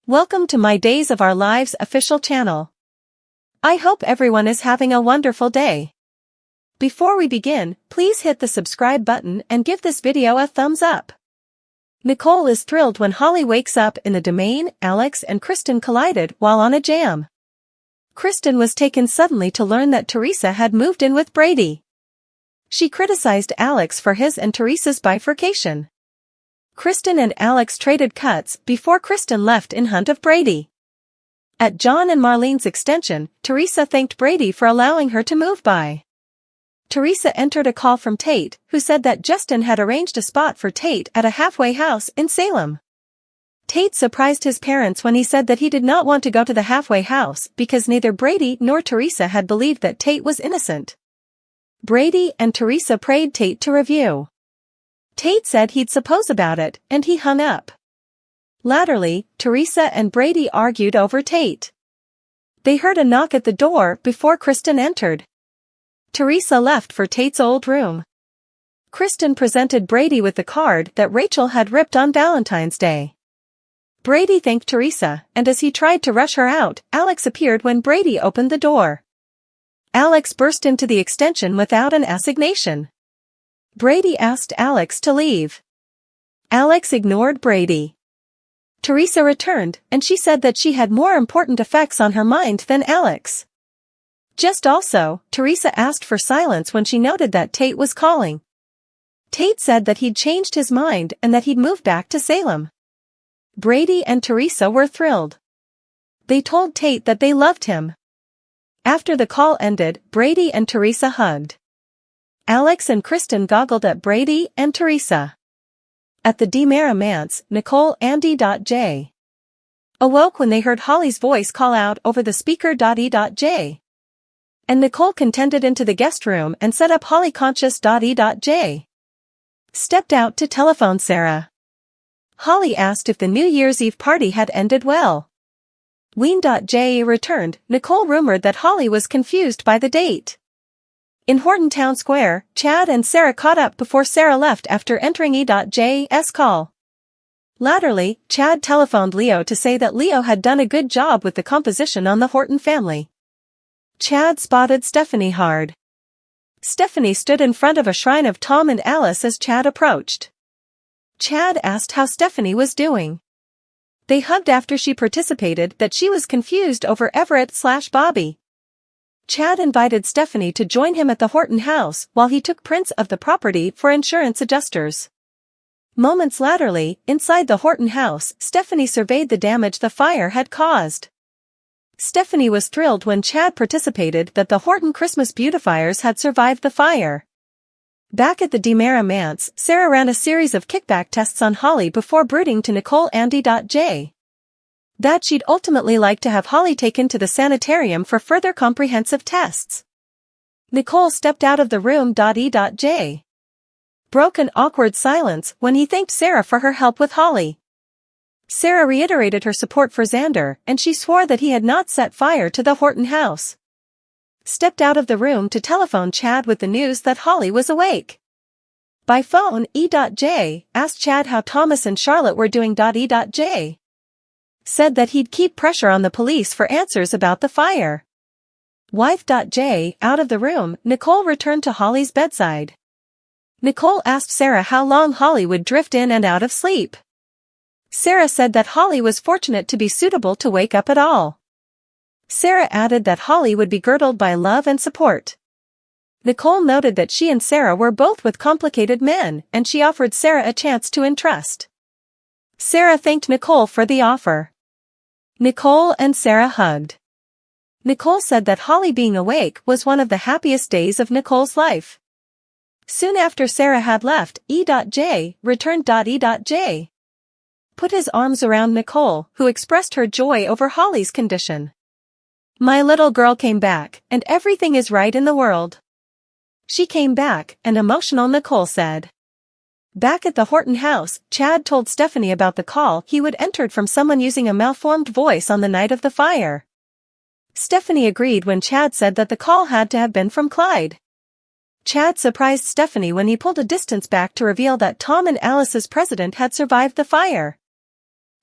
Welcome to my Days of Our Lives official channel. I hope everyone is having a wonderful day. Before we begin, please hit the subscribe button and give this video a thumbs up. Nicole is thrilled when Holly wakes up in the domain. Alex and Kristen collided while on a jam. Kristen was taken suddenly to learn that Teresa had moved in with Brady. She criticized Alex for his and Teresa's bifurcation. Kristen and Alex traded cuts before Kristen left in hunt of Brady. At John and Marlene's extension, Teresa thanked Brady for allowing her to move by. Teresa entered a call from Tate, who said that Justin had arranged a spot for Tate at a halfway house in Salem. Tate surprised his parents when he said that he did not want to go to the halfway house because neither Brady nor Teresa had believed that Tate was innocent. Brady and Teresa prayed Tate to review. Tate said he'd suppose about it, and he hung up. Latterly, Teresa and Brady argued over Tate. They heard a knock at the door before Kristen entered. Teresa left for Tate's old room. Kristen presented Brady with the card that Rachel had ripped on Valentine's Day. Brady thanked Teresa, and as he tried to rush her out, Alex appeared when Brady opened the door. Alex burst into the extension without an assignation. Brady asked Alex to leave. Alex ignored Brady. Teresa returned, and she said that she had more important effects on her mind than Alex. Just also, Teresa asked for silence when she noted that Tate was calling. Tate said that he'd changed his mind and that he'd moved back to Salem. Brady and Teresa were thrilled. They told Tate that they loved him. After the call ended, Brady and Teresa hugged. Alex and Kristen goggled at Brady and Teresa. At the DeMera manse, Nicole and E.J. awoke when they heard Holly's voice call out over the speaker. E.J. and Nicole contended into the guest room and set up Holly conscious. E.J. stepped out to telephone Holly asked if the New Year's Eve party had ended well. J. returned. Nicole rumored that Holly was confused by the date. In Horton Town Square, Chad and Sarah caught up before Sarah left after entering E.J.'s call. Latterly, Chad telephoned Leo to say that Leo had done a good job with the composition on the Horton family. Chad spotted Stephanie hard. Stephanie stood in front of a shrine of Tom and Alice as Chad approached. Chad asked how Stephanie was doing. They hugged after she participated that she was confused over Everett/Bobby. Chad invited Stephanie to join him at the Horton house while he took prints of the property for insurance adjusters. Moments laterally, inside the Horton house, Stephanie surveyed the damage the fire had caused. Stephanie was thrilled when Chad participated that the Horton Christmas beautifiers had survived the fire. Back at the DeMera manse, Sarah ran a series of kickback tests on Holly before brooding to Nicole and E.J. that she'd ultimately like to have Holly taken to the sanitarium for further comprehensive tests. Nicole stepped out of the room. E.J. broke an awkward silence when he thanked Sarah for her help with Holly. Sarah reiterated her support for Xander, and she swore that he had not set fire to the Horton house. Stepped out of the room to telephone Chad with the news that Holly was awake. By phone, E.J. asked Chad how Thomas and Charlotte were doing. E.J. said that he'd keep pressure on the police for answers about the fire. Wife. J. out of the room, Nicole returned to Holly's bedside. Nicole asked Sarah how long Holly would drift in and out of sleep. Sarah said that Holly was fortunate to be suitable to wake up at all. Sarah added that Holly would be girdled by love and support. Nicole noted that she and Sarah were both with complicated men, and she offered Sarah a chance to entrust. Sarah thanked Nicole for the offer. Nicole and Sarah hugged. Nicole said that Holly being awake was one of the happiest days of Nicole's life. Soon after Sarah had left, E.J. returned. E.J. put his arms around Nicole, who expressed her joy over Holly's condition. "My little girl came back, and everything is right in the world." She came back, an emotional Nicole said. Back at the Horton house, Chad told Stephanie about the call he would entered from someone using a malformed voice on the night of the fire. Stephanie agreed when Chad said that the call had to have been from Clyde. Chad surprised Stephanie when he pulled a distance back to reveal that Tom and Alice's president had survived the fire.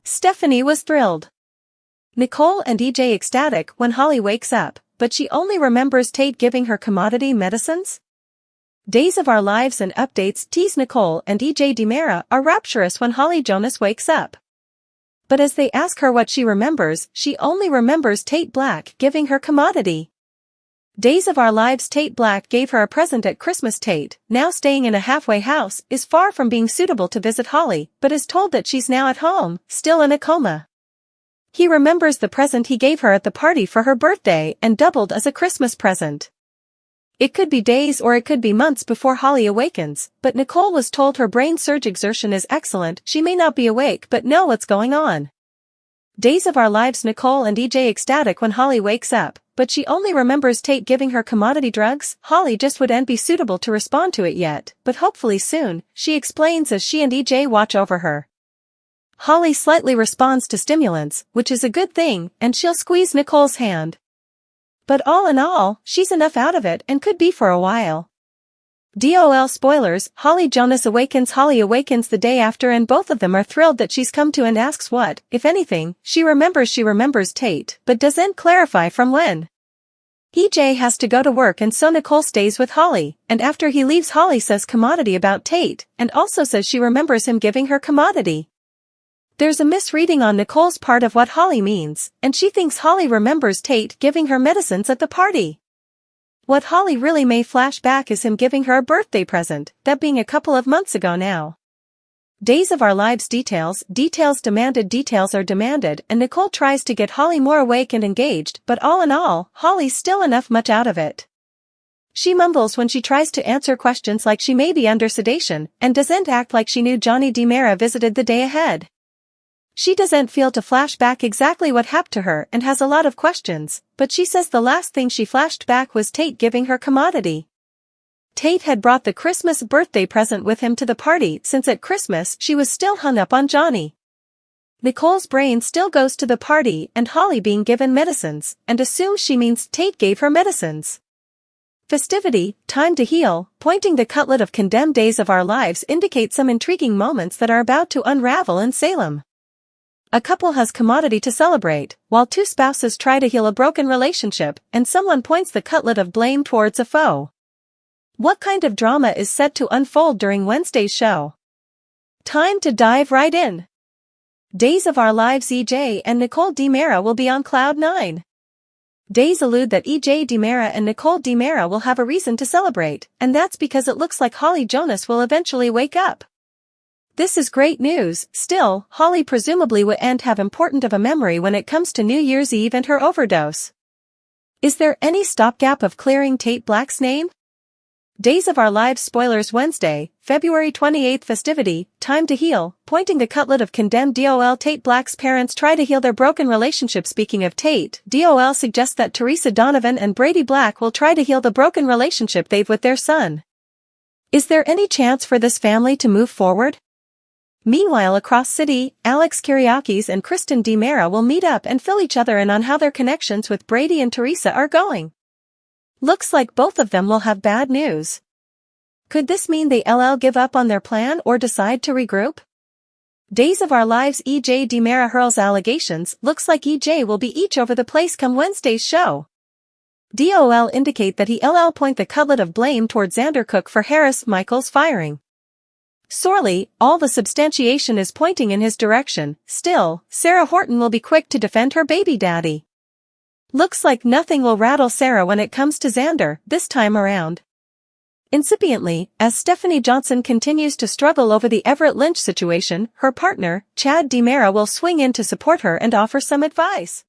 Stephanie was thrilled. Nicole and EJ ecstatic when Holly wakes up, but she only remembers Tate giving her commodity medicines? Days of Our Lives and updates tease Nicole and EJ DiMera are rapturous when Holly Jonas wakes up. But as they ask her what she remembers, she only remembers Tate Black giving her commodity. Days of Our Lives Tate Black gave her a present at Christmas. Tate, now staying in a halfway house, is far from being suitable to visit Holly, but is told that she's now at home, still in a coma. He remembers the present he gave her at the party for her birthday and doubled as a Christmas present. It could be days or it could be months before Holly awakens, but Nicole was told her brain surge exertion is excellent. She may not be awake but know what's going on. Days of Our Lives Nicole and EJ ecstatic when Holly wakes up, but she only remembers Tate giving her commodity drugs. Holly just wouldn't be suitable to respond to it yet, but hopefully soon, she explains as she and EJ watch over her. Holly slightly responds to stimulants, which is a good thing, and she'll squeeze Nicole's hand. But all in all, she's enough out of it and could be for a while. DOL spoilers, Holly Jonas awakens. Holly awakens the day after and both of them are thrilled that she's come to and asks what, if anything, she remembers Tate, but doesn't clarify from when. EJ has to go to work and so Nicole stays with Holly, and after he leaves Holly says commodity about Tate, and also says she remembers him giving her commodity. There's a misreading on Nicole's part of what Holly means, and she thinks Holly remembers Tate giving her medicines at the party. What Holly really may flash back is him giving her a birthday present, that being a couple of months ago now. Days of Our Lives details are demanded and Nicole tries to get Holly more awake and engaged, but all in all, Holly's still much out of it. She mumbles when she tries to answer questions like she may be under sedation, and doesn't act like she knew Johnny DiMera visited the day ahead. She doesn't feel to flash back exactly what happened to her and has a lot of questions, but she says the last thing she flashed back was Tate giving her commodity. Tate had brought the Christmas birthday present with him to the party since at Christmas she was still hung up on Johnny. Nicole's brain still goes to the party and Holly being given medicines, and assumes she means Tate gave her medicines. Festivity, time to heal, pointing the cutlet of condemned. Days of Our Lives indicate some intriguing moments that are about to unravel in Salem. A couple has commodity to celebrate, while two spouses try to heal a broken relationship, and someone points the cutlet of blame towards a foe. What kind of drama is set to unfold during Wednesday's show? Time to dive right in. Days of Our Lives EJ and Nicole DiMera will be on cloud 9. Days allude that EJ DiMera and Nicole DiMera will have a reason to celebrate, and that's because it looks like Holly Jonas will eventually wake up. This is great news. Still, Holly presumably wouldn't have important of a memory when it comes to New Year's Eve and her overdose. Is there any stopgap of clearing Tate Black's name? Days of Our Lives spoilers Wednesday, February 28th festivity, time to heal, pointing the cutlet of condemned. DOL Tate Black's parents try to heal their broken relationship. Speaking of Tate, DOL suggests that Teresa Donovan and Brady Black will try to heal the broken relationship they've with their son. Is there any chance for this family to move forward? Meanwhile across city, Alex Kyriakis and Kristen DiMera will meet up and fill each other in on how their connections with Brady and Teresa are going. Looks like both of them will have bad news. Could this mean they give up on their plan or decide to regroup? Days of Our Lives EJ DiMera hurls allegations. Looks like EJ will be each over the place come Wednesday's show. DOL indicate that he'll point the cutlet of blame toward Xander Cook for Harris Michaels' firing. Sorely, all the substantiation is pointing in his direction. Still, Sarah Horton will be quick to defend her baby daddy. Looks like nothing will rattle Sarah when it comes to Xander, this time around. Incipiently, as Stephanie Johnson continues to struggle over the Everett Lynch situation, her partner, Chad DiMera will swing in to support her and offer some advice.